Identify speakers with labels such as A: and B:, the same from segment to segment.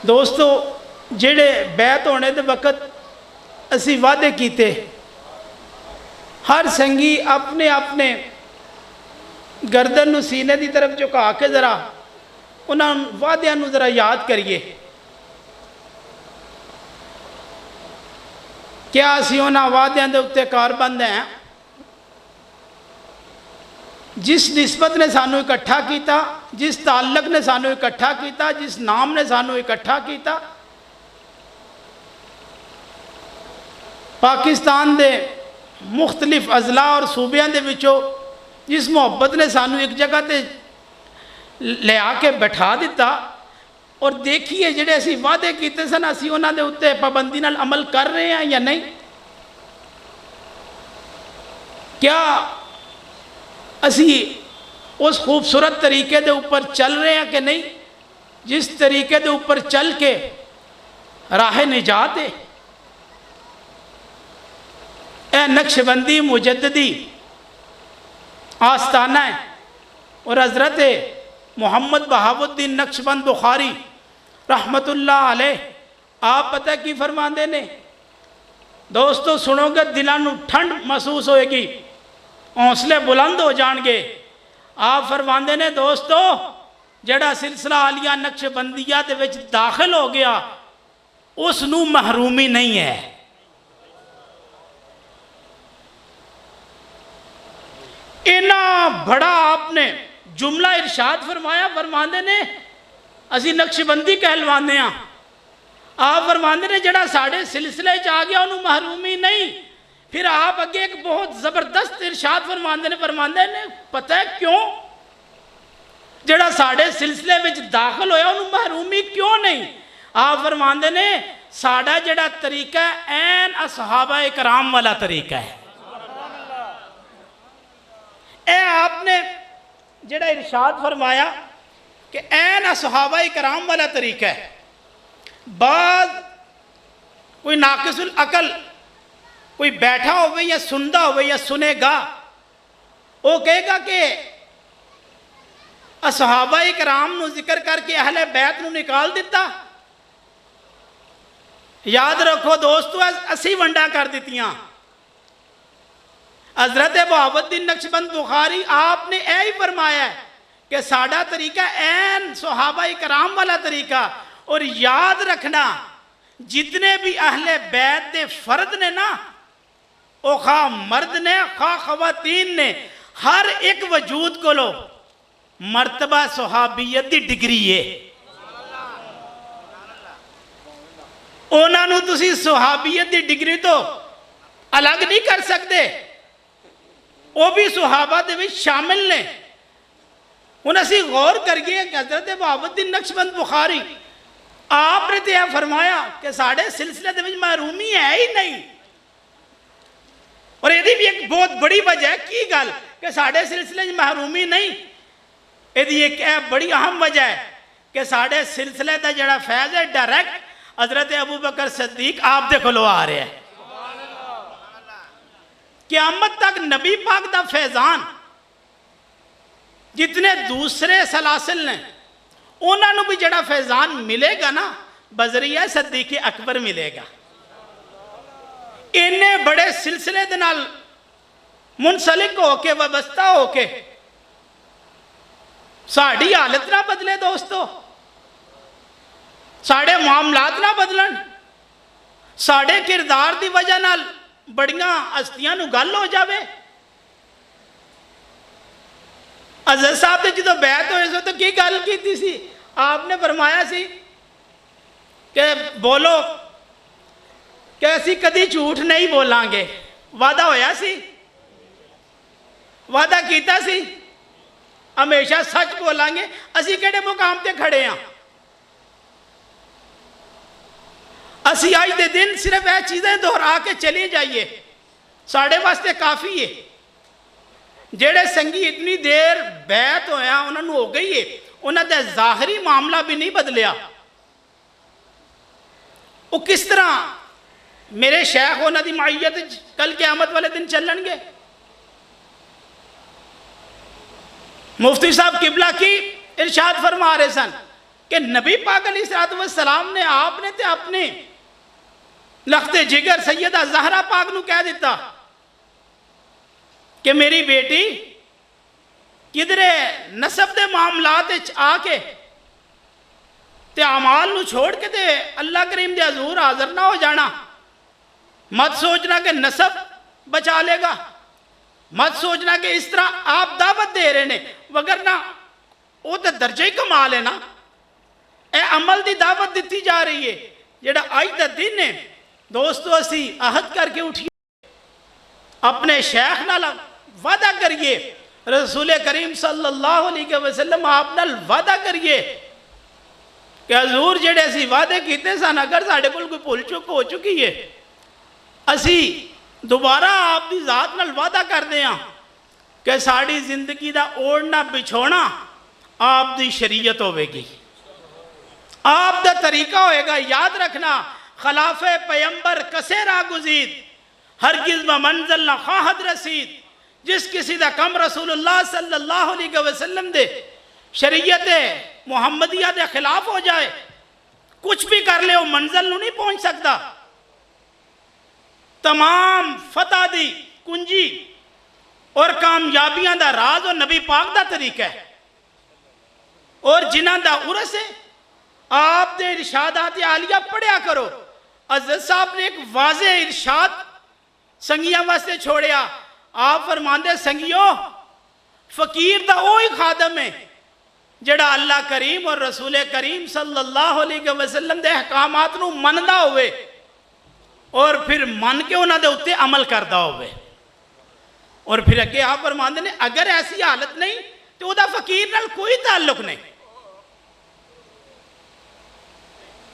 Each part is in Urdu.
A: دوستو جڑے بیعت ہونے دے وقت اسی وعدے کیتے، ہر سنگی اپنے اپنے گردن نو سینے دی طرف جھکا کے ذرا انہاں وعدیاں نو ذرا یاد کریے۔ کیا اسی انہاں وعدیاں دے اتے کاربند ہیں؟ جس نسبت نے سانو اکٹھا کیتا، جس تعلق نے سانو اکٹھا کیتا، جس نام نے سانو اکٹھا کیتا، پاکستان دے مختلف اضلاع اور صوبیاں دے وچوں جس محبت نے سانو ایک جگہ تے لے آ کے بٹھا دیتا، اور دیکھیے جڑے اسی وعدے کیتے سن اسی انہاں دے اتے پابندی نال عمل کر رہے ہیں یا نہیں؟ کیا اسی اس خوبصورت طریقے دے اوپر چل رہے ہیں کہ نہیں جس طریقے دے اوپر چل کے راہ نجات ہے؟ اے نقشبندی مجددی آستانہ ہے، اور حضرت محمد بہاؤالدین نقشبند بخاری رحمت اللہ علیہ آپ پتہ کی فرماندے نے؟ دوستو سنو گے دلاں نو ٹھنڈ محسوس ہوئے گی، حوصلے بلند ہو جان گے۔ آپ فرماندے نے دوستو جڑا سلسلہ عالیہ نقشبندیہ دے وچ داخل ہو گیا اس نو محرومی نہیں ہے۔ اینا بڑا آپ نے جملہ ارشاد فرمایا، فرماندے نے اسی نقشبندی کہلوانے ہیں۔ آپ فرماندے نے جڑا ساڑھے سلسلے جا گیا انہوں محرومی نہیں۔ پھر آپ اگے ایک بہت زبردست ارشاد فرماندے نے پتہ ہے کیوں؟ جڑا ساڑھے سلسلے وچ داخل ہویا انہوں محرومی کیوں نہیں؟ آپ فرماندے نے ساڑھا جڑا طریقہ ہے این اصحابہ اکرام والا طریقہ ہے۔ اے آپ نے جڑا ارشاد فرمایا کہ این اصحابہ اکرام والا طریقہ ہے، بعض کوئی ناقص العقل کوئی بیٹھا ہوئے یا سندہ ہوئے یا سنے گا وہ کہے گا کہ اصحابہ اکرام نو ذکر کر کے اہل بیت نو نکال دیتا۔ یاد رکھو دوستو اسی ونڈا کر دیتیاں۔ حضرت بہاؤالدین نقشبند بخاری آپ نے اے ہی فرمایا ہے کہ ساڑھا طریقہ این صحابہ اکرام والا طریقہ، اور یاد رکھنا جتنے بھی اہل بیت دے فرد نے نا او خواہ مرد نے خواہ خواتین نے ہر ایک وجود کو لو مرتبہ صحابیت دی ڈگری ہے۔ انہاں نو تسی صحابیت دی ڈگری تو الگ نہیں کر سکتے، وہ بھی صحابہ دے وچ شامل نے۔ انہاں اسی غور کریے کہ حضرت بہاؤالدین نقشبند بخاری آپ نے تو یہ فرمایا کہ ساڑھے سلسلے دے وچ محرومی ہے ہی نہیں، اور یہ بھی ایک بہت بڑی وجہ ہے کی گل کہ ساڑھے سلسلے وچ محرومی نہیں، یہ ایک بڑی اہم وجہ ہے کہ ساڑھے سلسلے دا جڑا فیض ہے ڈائریکٹ حضرت ابوبکر صدیق آپ دے کھلو آ رہے ہیں۔ قیامت تک نبی پاک دا فیضان جتنے دوسرے سلاسل نے انہاں نو بھی جڑا فیضان ملے گا نا بذریعہ صدیق اکبر ملے گا۔ انہیں بڑے سلسلے دنال منسلک ہو کے وابستہ ہو کے ساڑھی حالت نہ بدلے دوستو، ساڑھے معاملات نہ بدلن، ساڑھے کردار دی وجہ نال بڑیاں ہستیاں نو گل ہو جاوے۔ حضرت صاحب نے جدو بیعت ہوئے سو تو کی گل کی تھی سی؟ آپ نے فرمایا سی کہ بولو کہ اسی کدی جھوٹ نہیں بولیں گے، وعدہ ہویا سی، وعدہ کیتا سی ہمیشہ سچ بولیں گے۔ اسی کیڑے مقام تے کھڑے ہیں؟ اسی آج دے دن صرف یہ چیزیں دہرا کے چلی جائیے ساڑھے واسطے کافی ہے۔ جیڑے سنگی اتنی دیر بیعت ہویا انہوں نے ہو گئی ہے، انہوں نے ظاہری معاملہ بھی نہیں بدلیا۔ وہ کس طرح میرے شیخ انہوں دی معیت کل قیامت والے دن چلن گے؟ مفتی صاحب قبلہ کی ارشاد فرما رہے سن کہ نبی پاک علیہ السلام نے آپ نے تے اپنے لخت جگر سیدہ زہرا پاک نو کہہ دیتا کہ میری بیٹی کدھرے نسب دے معاملات آ کے تے اعمال نو چھوڑ کے تے اللہ کریم دے حضور حاضر نہ ہو جانا. مت سوچنا کہ نسب بچا لے گا، مت سوچنا کہ اس طرح آپ دعوت دے رہے ہیں، وگرنہ وہ تو درجہ ہی کمال ہے نا. اے عمل دی دعوت دیتی جا رہی ہے. جڑا آج دا دن ہے دوستو، اسی عہد کر کے اٹھیے، اپنے شیخ نال وعدہ کریے، رسول کریم صلی اللہ علیہ وسلم آپ نال وعدہ کریے کہ حضور جڑے اسی وعدے کیتے سن، اگر ساڑھے کل کوئی بھول چک ہو چکی ہے، اسی دوبارہ آپ دی ذات نال وعدہ کر دیں کہ ساڑھی زندگی دا اوڑنا بچھونا آپ دی شریعت ہوئے گی، آپ دا طریقہ ہوئے گا. یاد رکھنا، خلاف پیمبر کسے راہ گزید، ہرگز منزل نہ خواہد رسید. جس کسی دا کم رسول اللہ صلی اللہ علیہ وسلم دے شریعت محمدیہ دے خلاف ہو جائے، کچھ بھی کر لے وہ منزل نو نہیں پہنچ سکتا. تمام فتح دی کنجی اور کامیابیاں دا راز اور نبی پاک دا طریقہ ہے، اور جنہ دا عرص ہے آپ دے ارشادات عالیہ پڑھیا کرو. حضرت صاحب نے ایک واضح ارشاد سنگیاں واسطے چھوڑیا. آپ فرماندے سنگیوں، فقیر دا وہی خادم ہے جڑا اللہ کریم اور رسول کریم صلی اللہ علیہ وسلم دے احکامات نو مندا ہوئے اور پھر من کے انہاں دے اتے عمل کردا ہوئے. اور پھر اگے آپ فرماندے نے اگر ایسی حالت نہیں تو وہ دا فقیر نال کوئی تعلق نہیں.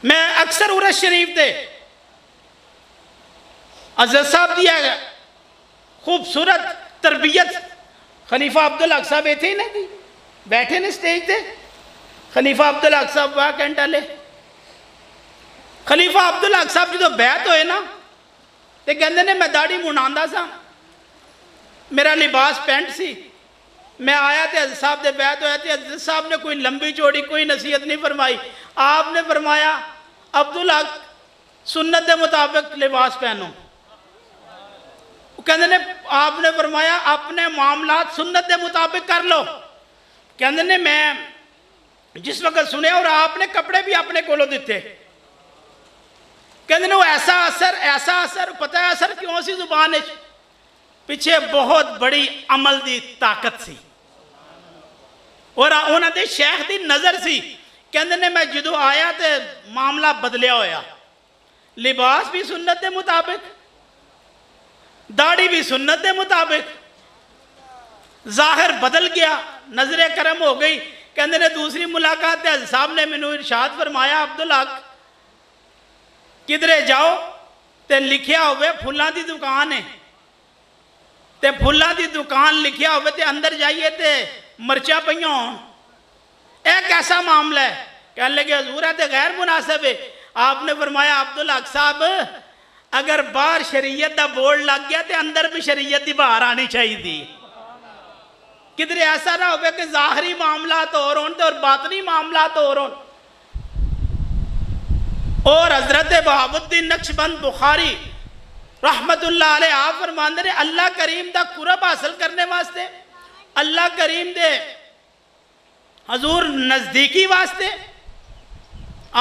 A: میں اکثر عرس شریف دے حضرت صاحب دیا خوبصورت تربیت خلیفہ عبدالحق صاحب بیٹھے نے سٹیج تے. خلیفہ عبدالحق صاحب واہ کینٹا لے. خلیفہ عبدالحق صاحب جدو بیعت ہوئے نا تے کہندے نے میں داڑھی مناندہ سا، میرا لباس پینٹ سی، میں آیا تے حضرت صاحب دے بیعت ہویا تے حضرت صاحب نے کوئی لمبی چوڑی کوئی نصیحت نہیں فرمائی. آپ نے فرمایا عبدالحق سنت دے مطابق لباس پہنو. کہندے نے آپ نے فرمایا اپنے معاملات سنت دے مطابق کر لو. کہندے نے میں جس وقت سنے اور آپ نے کپڑے بھی اپنے کولو دیتے. کہندے نے وہ ایسا اثر پتہ ہے اثر کیوں سی زبان ہے، پیچھے بہت بڑی عمل دی طاقت سی اور انہاں دے شیخ دی نظر سی. کہندے نے میں جدو آیا تے معاملہ بدلیا ہویا، لباس بھی سنت دے مطابق، داڑھی بھی سنت دے مطابق، ظاہر بدل گیا، نظر کرم ہو گئی. کہندے نے دوسری ملاقات حضرت صاحب نے مینوں ارشاد فرمایا عبدالحق کدھرے جاؤ تے لکھیا ہوئے پھلاں دی دکان ہے تے پھلاں دی دکان لکھیا ہوئے تے اندر جائیے تے مرچا پئیاں ہون. ایک ایسا معاملہ ہے. کہنے لگے حضور ہے تے غیر مناسب ہے. آپ نے فرمایا عبدالحق صاحب اگر باہر شریعت دا بورڈ لگ گیا تے اندر بھی شریعت دی باہر آنی چاہیے دی. کدھر ایسا نہ ہوئے کہ ظاہری معاملات اور ہون اور باطنی معاملات اور ہون. اور حضرت بہاؤالدین نقشبند بخاری رحمت اللہ علیہ آپ فرماندے نے اللہ کریم دا قرب حاصل کرنے واسطے، اللہ کریم دے حضور نزدیکی واسطے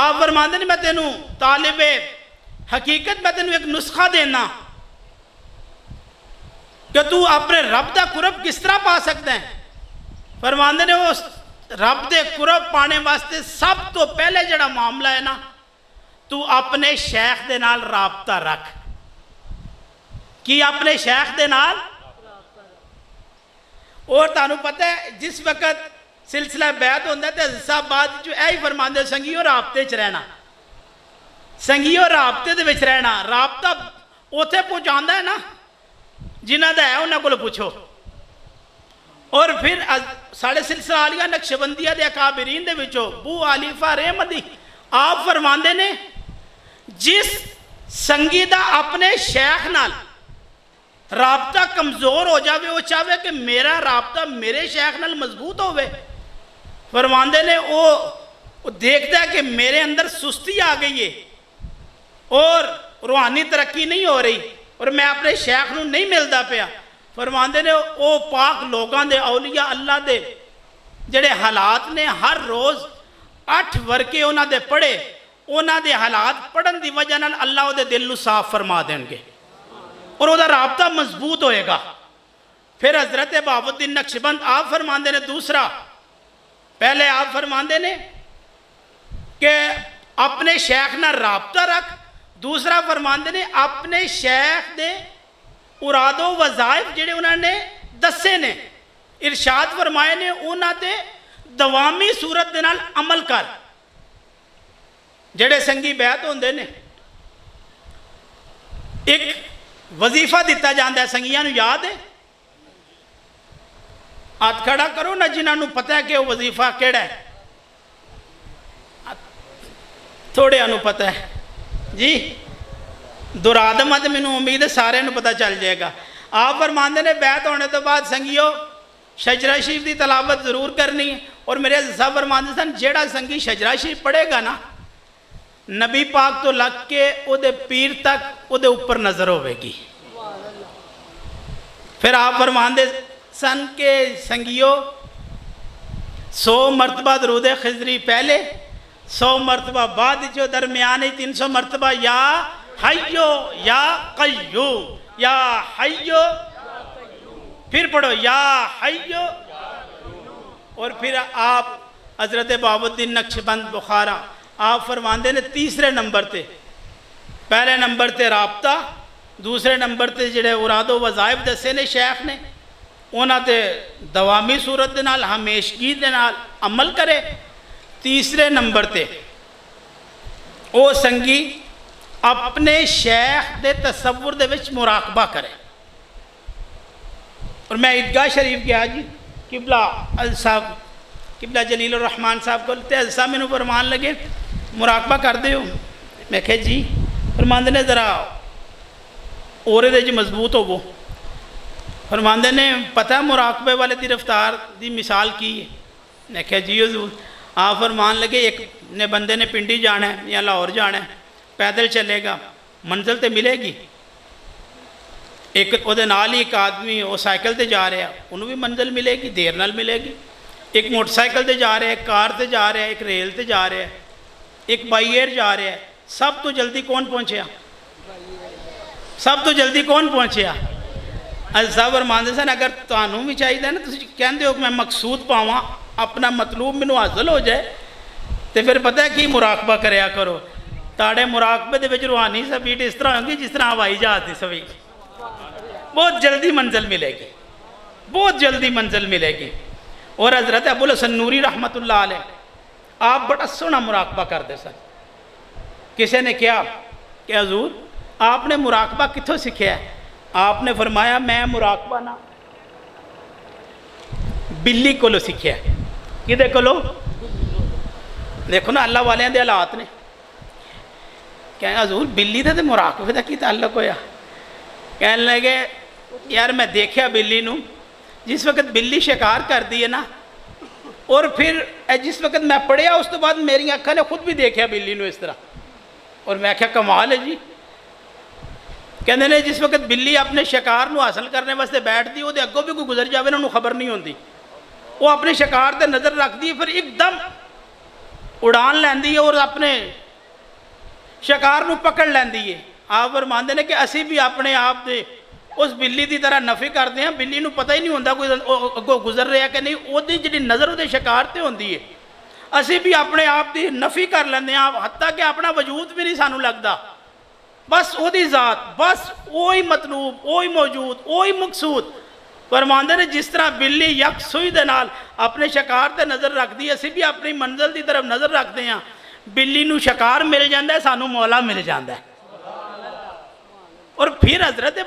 A: آپ فرماندے نے میں تینوں طالب حقیقت میں تینوں ایک نسخہ دینا کہ تو اپنے رب دا قرب کس طرح پا سکتا ہے. فرماندے نے وہ رب دے قرب پانے واسطے سب تو پہلے جڑا معاملہ ہے نا تو اپنے شیخ دے نال رابطہ رکھ. کی اپنے شیخ دے نال. اور تانوں پتہ ہے جس وقت سلسلہ بیعت ہوندہ ہے تے حضرت صاحب بعد جو ایہی فرماندے سنگیوں رابطے چ رہنا، سنگیوں رابطے دے وچ رہنا. رابطہ اوتھے پہنچاندا ہے نا جنہ دا ہے انہاں کول پوچھو. اور پھر ساڑھے سلسلہ عالیہ نقشبندیہ دے اکابرین دے وچوں بو علیفہ رحمدی آپ فرماندے نے جس سنگی دا اپنے شیخ نال رابطہ کمزور ہو جاوے وہ چاہوے کہ میرا رابطہ میرے شیخ نال مضبوط ہوئے. فرماندے نے وہ وہ دیکھتا ہے کہ میرے اندر سستی آ گئی ہے اور روحانی ترقی نہیں ہو رہی اور میں اپنے شیخ نو نہیں ملتا پیا، فرماندے نے او پاک لوگاں دے اولیاء اللہ دے جڑے حالات نے ہر روز 8 ورکے انہاں دے پڑھے، انہاں دے حالات پڑھن دی وجہ نال اللہ او دے دل نو صاف فرما دیں گے اور او دا رابطہ مضبوط ہوئے گا۔ پھر حضرت بہاء الدین نقشبند آپ فرماندے نے دوسرا، پہلے آپ فرماندے نے کہ اپنے شیخ نہ رابطہ رکھ، دوسرا فرماندے نے اپنے شیخ دے اراد و وظائف جڑے انہوں نے دسے نے ارشاد فرمائے نے انہوں تے دوامی صورت دے نال عمل کر۔ جڑے سنگی بیعت ہوندے نے ایک وظیفہ دیتا جاندہ ہے، سنگیاں نو یاد ہے؟ ہاتھ کھڑا کرو نا جنہاں نو پتہ ہے کہ وہ وظیفہ کیڑا ہے، تھوڑے انو پتہ ہے جی، دورادم آتے میں امید ہے سارے نو پتہ چل جائے گا۔ آپ فرماندے نے بیعت ہونے تو بعد سنگیوں شجرہ شریف دی تلاوت ضرور کرنی ہے، اور میرے صاحب فرماندے سن جیڑا سنگی شجرہ شریف پڑھے گا نا نبی پاک تو لگ کے او دے پیر تک او دے اوپر نظر ہوئے گی۔ پھر آپ فرماندے سن کے سنگیوں 100 مرتبہ درود خضری پہلے، 100 مرتبہ بعد جو درمیانے 300 مرتبہ یا حیو یا قیوم، یا حیو، پھر پڑھو یا حیو، اور پھر آپ حضرت بہاء الدین نقشبند بخارا آپ فرماندے نے تیسرے نمبر تے، پہلے نمبر تے رابطہ، دوسرے نمبر تے جڑے اراد و وظائف دسے نے شیخ نے انہاں تے دوامی صورت دے نال ہمیشگی دے نال عمل کرے، تیسرے نمبر تے او سنگی اپنے شیخ دے تصور دے وچ مراقبہ کرے۔ اور میں عیدگاہ شریف گیا جی، قبلہ صاحب قبلہ جلیل الرحمن صاحب کو لتے حضرت صاحب میں فرمان لگے مراقبہ کر دے ہو، میں کہے جی، فرماندے نے ذرا اورے دے جی مضبوط ہو وہ، فرماندے نے پتہ مراقبے والے دی رفتار دی مثال کی ہے، میں کہے جی حضور، آپ فرمان لگے ایک نے بندے نے پنڈی جانا ہے یا لاہور جانا ہے، پیدل چلے گا منزل تے ملے گی، ایک او دے نال ہی ایک آدمی وہ سائیکل تے جا رہا ہے انہوں بھی منزل ملے گی، دیر نال ملے گی، ایک موٹر سائیکل تے جا رہا ہے، ایک کار تے جا رہا ہے، ایک ریل تے جا رہا ہے، ایک بائی ایئر جا رہا ہے، سب تو جلدی کون پہنچیا؟ سب تو جلدی کون پہنچیا؟ حضرت صاحب فرماندے سن اگر تانوں بھی چاہیے نا تو کہندے ہو کہ میں مقصود پاواں اپنا مطلوب مینوں حاصل ہو جائے تو پھر پتہ ہے کی مراقبہ کریا کرو، تاڑے مراقبے دے وچ روحانی سپیڈ اس طرح ہوگی جس طرح ہوائی جہاز دی سپیڈ، بہت جلدی منزل ملے گی، بہت جلدی منزل ملے گی۔ اور حضرت ابو الحسن نوری رحمۃ اللہ علیہ آپ بڑا سونا مراقبہ کرتے سن، کسی نے کہا کہ حضور آپ نے مراقبہ کتھوں سیکھیا ہے؟ آپ نے فرمایا میں مراقبہ نا بلی کولو سیکھیا ہے۔ کدے کولو؟ دیکھو نا اللہ والے دے حالات نے، کہیں حضور بلی دے مراقبے دا کی تعلق ہویا؟ کہنے لگے یار میں دیکھیا بلی نو جس وقت بلی شکار کر دی ہے نا، اور پھر جس وقت میں پڑھیا اس تو بعد میری آنکھاں نے خود بھی دیکھیا بلی نو اس طرح، اور میں کہا کمال ہے جی، کہنے نے جس وقت بلی اپنے شکار نو حاصل کرنے واسطے بیٹھ دی وہ دے اگوں بھی کوئی گزر جاوے نا انہوں خبر نہیں ہوندی، وہ اپنے شکار تے نظر رکھ دی پھر ایک دم اڑان لیندی ہے اور اپنے شکار نو پکڑ لیندی ہے۔ آپ فرماندے نے کہ اسی بھی اپنے آپ دے اس بلی دی طرح نفی کرتے ہیں، بلی نو پتہ ہی نہیں ہوندہ کوئی اگوں گزر رہا کہ نہیں، وہ دی جڑی نظر وہ دے شکار تے ہوندی ہے، اسی بھی اپنے آپ دی نفی کر لیندے ہیں، حتیٰ کہ اپنا وجود بھی نہیں سانو لگدا، بس او دی ذات، بس وہی مطلوب، وہی موجود، وہی مقصود۔ فرماندے نے جس طرح بلی یک سوئی دے نال اپنے شکار تے نظر رکھ دی، اسی بھی اپنی منزل دی طرف نظر رکھ دے ہیں، بلی نو شکار مل جاندہ ہے، سانو مولا مل جاندہ ہے۔ اور پھر حضرت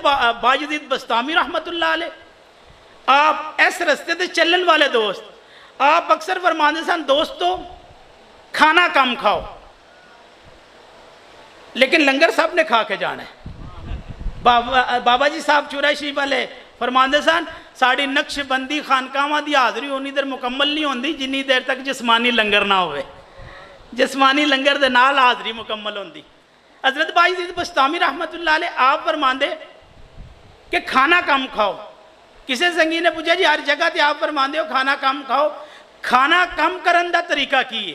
A: باجدید بستامی رحمت اللہ علیہ آپ اس رستے تے چلن والے دوست، آپ اکثر فرماندے سن دوستو کھانا کم کھاؤ لیکن لنگر صاحب نے کھا کے جانا ہے۔ بابا جی صاحب چورہ شریف والے فرماندے سن ساڑی نقش بندی خانقاہاں دی حاضری ہونی دیر مکمل نہیں ہوندی جنی دیر تک جسمانی لنگر نہ ہوئے۔ جسمانی لنگر دے نال حاضری مکمل ہوندی۔ حضرت بایزید بسطامی رحمت اللہ علیہ آپ فرماندے کہ کھانا کم کھاؤ۔ کسی سنگی نے پوچھا جی ہر جگہ تے آپ فرماندے ہو کھانا کم کھاؤ، کھانا کم کرن دا طریقہ کی ہے؟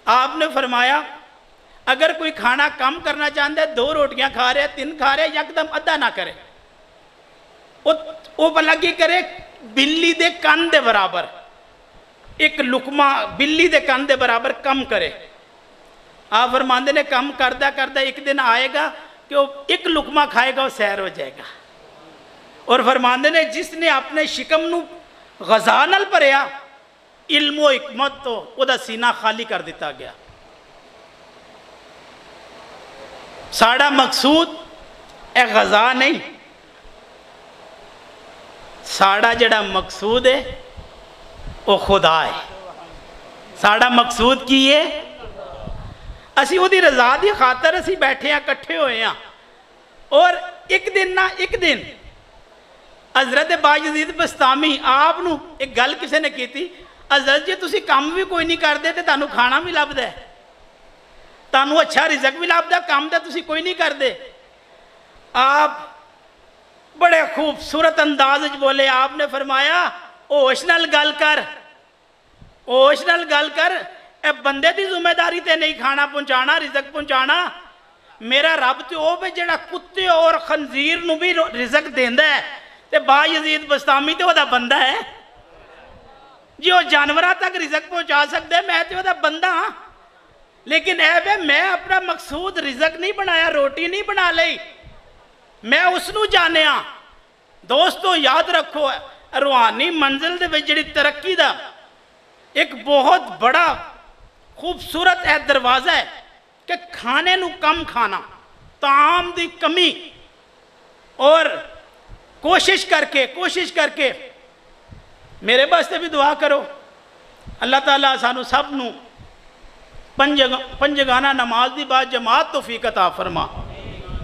A: آپ نے فرمایا اگر کوئی کھانا کم کرنا چاہتا ہے 2 روٹیاں کھا رہے 3 کھا رہے یکدم ادھا نہ کرے، وہ بھلا کی کرے بلی دے کان دے برابر، ایک لقمہ بلی دے کان دے برابر کم کرے۔ آپ فرماندے نے کم کردہ کردہ ایک دن آئے گا کہ وہ ایک لقمہ کھائے گا وہ سیر ہو جائے گا۔ اور فرماندے نے جس نے اپنے شکم نو غذا نال بھریا علم و حکمت تو وہ دا سینہ خالی کر دیتا گیا۔ ساڑا مقصود اے غذا نہیں، ساڑا جڑا مقصود ہے وہ خدا ہے۔ ساڑا مقصود کی ہے اسی وہ دی رضا دی خاطر اسی بیٹھے ہیں کٹھے ہوئے ہیں۔ اور ایک دن نہ ایک دن حضرت بایزید بسطامی آپ نو ایک گل کسی نے کی تھی، حضرت جی تسی کام بھی کوئی نہیں کر دے تے تانوں کھانا بھی لب دے، تانوں اچھا رزق بھی لب دے، کام دے تسی کوئی نہیں کر دے۔ آپ بڑے خوبصورت انداز بولے، آپ نے فرمایا ہوش نال گل کر، ہوش نال گل کر، اے بندے دی ذمہ داری تے نہیں کھانا پہنچانا رزق پہنچانا، میرا رب تے او بھی جڑا کتے اور خنزیر نو بھی رزق دیندا ہے تے بایزید بسطامی تے وہ دا بندہ ہے جی، وہ جانورہ تک رزق پہنچا سکتے ہیں، میں تے وہ دا بندہ ہاں۔ لیکن اے بے میں اپنا مقصود رزق نہیں بنایا، روٹی نہیں بنا لئی، میں اس نو جانے ہاں۔ دوستو یاد رکھو روحانی منزل دے وچ جڑی ترقی دا ایک بہت بڑا خوبصورت ہے دروازہ ہے کہ کھانے نو کم کھانا، طعام دی کمی، اور کوشش کر کے میرے باستے بھی دعا کرو اللہ تعالیٰ سانو سب نو پنجگانہ نماز دی بعد جماعت توفیق عطا فرما۔